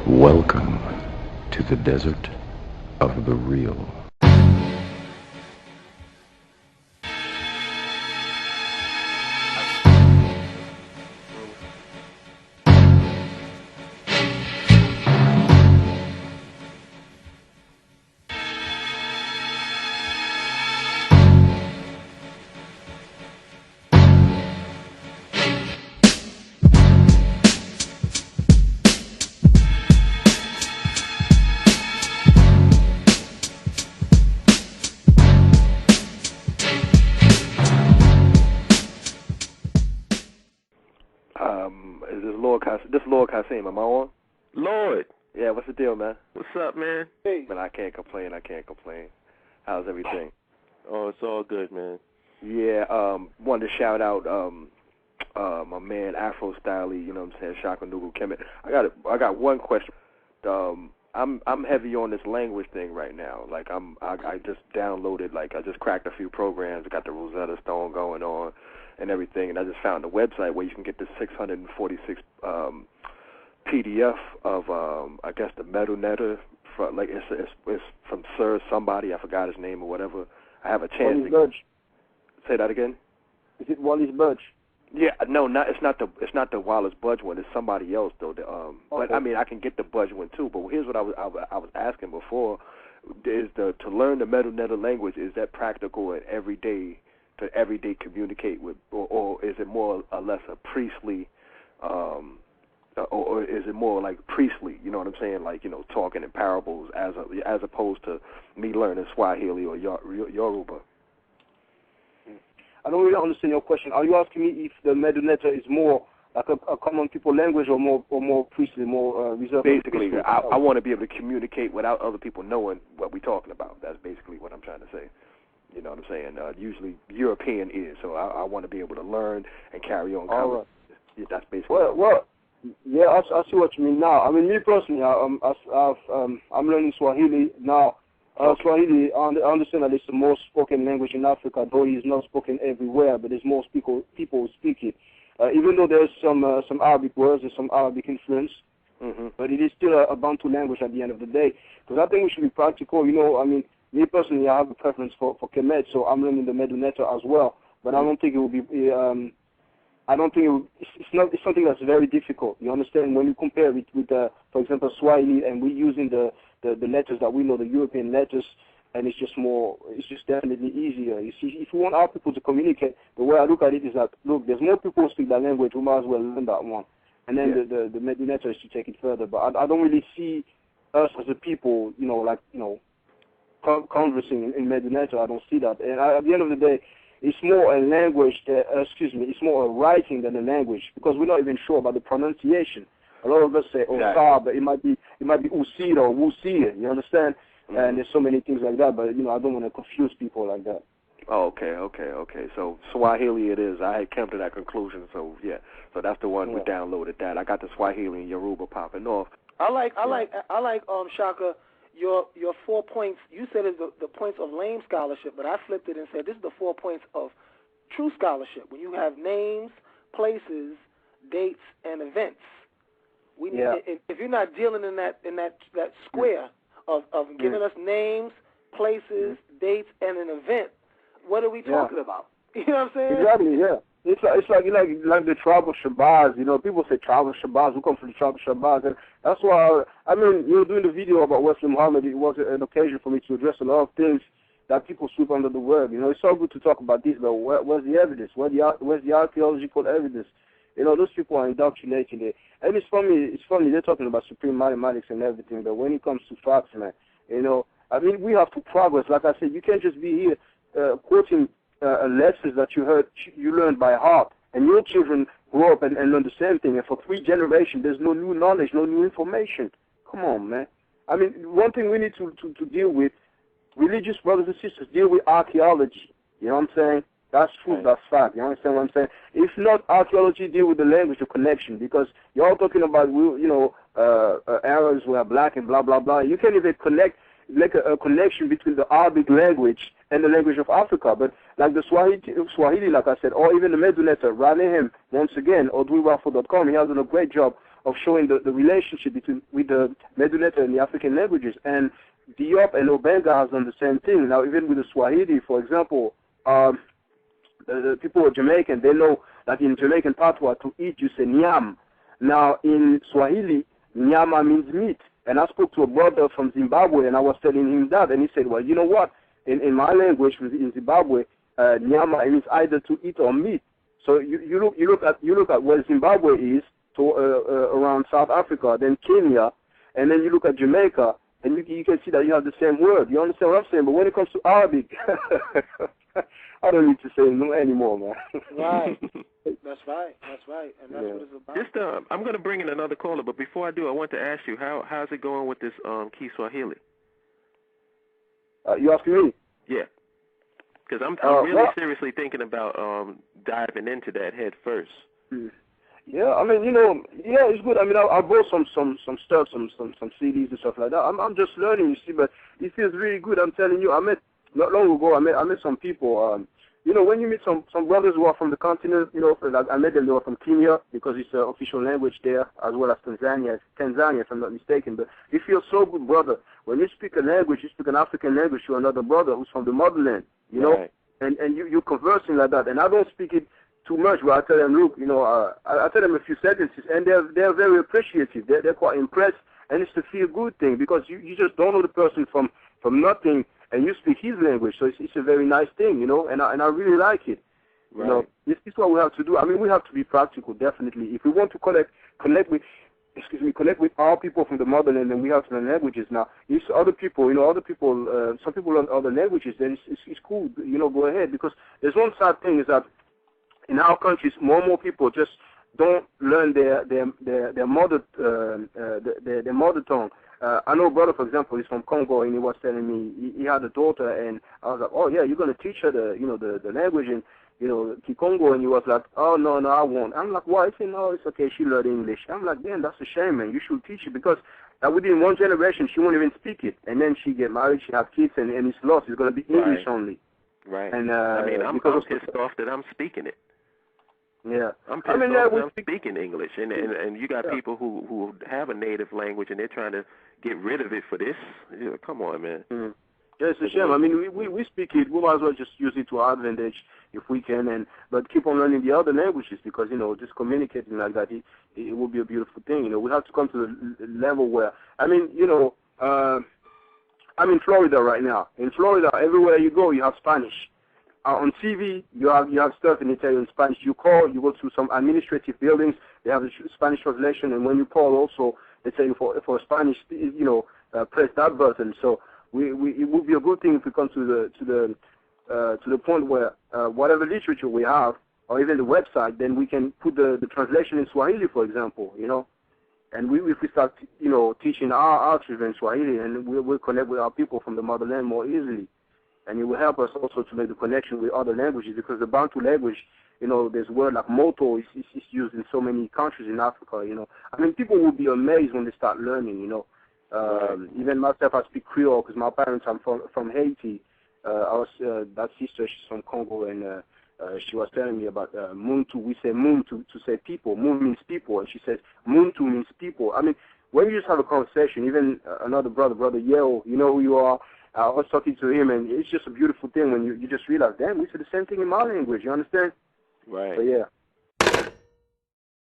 Welcome to the desert of the real. This Lord Kaseem, am I on? Lord. Yeah, what's the deal, man? What's up, man? Hey. Man, I can't complain. How's everything? Oh, it's all good, man. Yeah, wanted to shout out my man Afro Styley, you know what I'm saying, Shaka-Ndugu-Kmt. I got one question. I'm heavy on this language thing right now. Like I just downloaded, like I just cracked a few programs, got the Rosetta Stone going on and everything, and I just found a website where you can get this 646 PDF of I guess the MetaNetter, from like it's from Sir somebody, I forgot his name or whatever. I have a chance Wallace Birch. Say that again. Is it Wallace Birch? Yeah, no, it's not the Wallace Budge one. It's somebody else though. But I mean, I can get the Budge one too. But here's what I was asking before: is to learn the MetaNetter language, is that practical and everyday communicate with, or is it more or less a priestly, or is it more like priestly? You know what I'm saying? Like, you know, talking in parables as opposed to me learning Swahili or Yoruba. I don't really understand your question. Are you asking me if the MetaNetter is more like a common people language or more priestly, more reserved? Basically, I want to be able to communicate without other people knowing what we're talking about. That's basically what I'm trying to say. You know what I'm saying? Usually European is, so I want to be able to learn and carry on. All right. Yeah, that's basically. Well, yeah, I see what you mean now. I mean, me personally, I'm learning Swahili now. Swahili, I understand that it's the most spoken language in Africa, though it is not spoken everywhere, but there's most people who speak it. Even though there's some Arabic words, there's some Arabic influence, but it is still a Bantu language at the end of the day. Because I think we should be practical. You know, I mean, me personally, I have a preference for Kemet, so I'm learning the MetaNetter as well. But I don't think it will be. It's something that's very difficult. You understand? When you compare it with, for example, Swahili, and we're using the letters that we know, the European letters, and it's just definitely easier. You see, if you want our people to communicate, the way I look at it is that, look, there's more people who speak that language, we might as well learn that one. And then the MetaNetter is to take it further. But I don't really see us as a people, you know, like, you know, conversing in MetaNetter. I don't see that. And at the end of the day, it's more a language, it's more a writing than a language, because we're not even sure about the pronunciation. A lot of us say Osar, but it might be Usir or Wusir, you understand? And there's so many things like that, but, you know, I don't want to confuse people like that. Oh, okay. So Swahili it is. I had come to that conclusion, so yeah. So that's the one we downloaded that. I got the Swahili and Yoruba popping off. I like Shaka, your 4 points. You said it's the points of lame scholarship, but I flipped it and said this is the 4 points of true scholarship. When you have names, places, dates, and events. If you're not dealing in that square of giving us names, places, dates, and an event, what are we talking about? You know what I'm saying? Exactly. Yeah. It's like the tribe of Shabazz. You know, people say tribe of Shabazz. We come from the tribe of Shabazz, and that's why I mean, you were doing the video about Wesley Muhammad. It was an occasion for me to address a lot of things that people sweep under the rug. You know, it's so good to talk about this, but where's the evidence? Where's the archaeological evidence? You know, those people are indoctrinating it. And it's funny, they're talking about supreme mathematics and everything, but when it comes to facts, man, you know, I mean, we have to progress. Like I said, you can't just be here quoting lessons that you learned by heart, and your children grow up and learn the same thing, and for 3 generations, there's no new knowledge, no new information. Come on, man. I mean, one thing we need to deal with, religious brothers and sisters, deal with archaeology. You know what I'm saying? That's truth, that's fact. You understand what I'm saying? If not archaeology, deal with the language, the connection, because you're all talking about, you know, Arabs who are black and blah, blah, blah. You can't even connect, like a connection between the Arabic language and the language of Africa. But like the Swahili, like I said, or even the MetaNetter, Ranehem, once again, or DweWaffle.com, he has done a great job of showing the relationship with the Meduneta and the African languages. And Diop and Obenga has done the same thing. Now, even with the Swahili, for example, the people of Jamaican, they know that in Jamaican patois, to eat, you say nyam. Now, in Swahili, nyama means meat. And I spoke to a brother from Zimbabwe, and I was telling him that, and he said, well, you know what? In my language, in Zimbabwe, nyama means either to eat or meat. So you look at where Zimbabwe is to around South Africa, then Kenya, and then you look at Jamaica, and you can see that you have the same word. You understand what I'm saying? But when it comes to Arabic, I don't need to say no anymore, man. Right. That's right. And that's what it's about. Just, I'm going to bring in another caller, but before I do, I want to ask you, how's it going with this Kiswahili? You asking me? Yeah. Because I'm really seriously thinking about diving into that head first. Yeah, I mean, yeah, it's good. I mean, I bought some stuff, some CDs and stuff like that. I'm just learning, you see, but it feels really good. I'm telling you, not long ago, I met some people. When you meet some brothers who are from the continent, like I met them, they were from Kenya because it's an official language there, as well as Tanzania, if I'm not mistaken. But it feels so good, brother. When you speak a language, you speak an African language to another brother who's from the motherland, right. and you're conversing like that. And I don't speak it too much, but I tell them, look, I tell them a few sentences, and they're very appreciative. They're quite impressed, and it's a feel-good thing because you just don't know the person from nothing, and you speak his language, so it's a very nice thing, and I really like it. Right. This is what we have to do. I mean, we have to be practical, definitely. If we want to connect with our people from the motherland, then we have to learn languages. Now, if other people, some people learn other languages, then it's cool, go ahead. Because there's one sad thing is that in our countries, more and more people just don't learn their mother tongue. I know a brother, for example, he's from Congo, and he was telling me he had a daughter, and I was like, oh yeah, you're gonna teach her the language in Kikongo, and he was like, oh no, I won't. I'm like, why? He said, no, it's okay, she learned English. I'm like, damn, that's a shame, man. You should teach it because within one generation she won't even speak it, and then she get married, she have kids, and it's lost. It's gonna be English only. Right. And I'm pissed off that I'm speaking it. Yeah, I'm pissed off that I'm speaking English, and you got people who have a native language and they're trying to get rid of it for this. Come on, man. Mm-hmm. Yeah, it's a shame. I mean, we speak it. We might as well just use it to our advantage if we can, but keep on learning the other languages because just communicating like that, it will be a beautiful thing. We have to come to the level where I'm in Florida right now. In Florida, everywhere you go, you have Spanish. On TV, you have stuff in Italian and Spanish. You call, you go to some administrative buildings, they have a Spanish translation, and when you call also, they tell you for Spanish, press that button. So it would be a good thing if we come to the point where whatever literature we have, or even the website, then we can put the translation in Swahili, for example, and if we start, teaching our children Swahili, and we'll connect with our people from the motherland more easily. And it will help us also to make the connection with other languages because the Bantu language, there's a word like moto is used in so many countries in Africa, I mean, people will be amazed when they start learning, Even myself, I speak Creole because my parents are from Haiti. That sister, she's from Congo, and she was telling me about Muntu. We say Muntu to say people. Mun means people, and she says Muntu means people. I mean, when you just have a conversation, even another brother Yeo, you know who you are. I was talking to him, and it's just a beautiful thing when you just realize, damn, we say the same thing in my language. You understand? Right. So, yeah.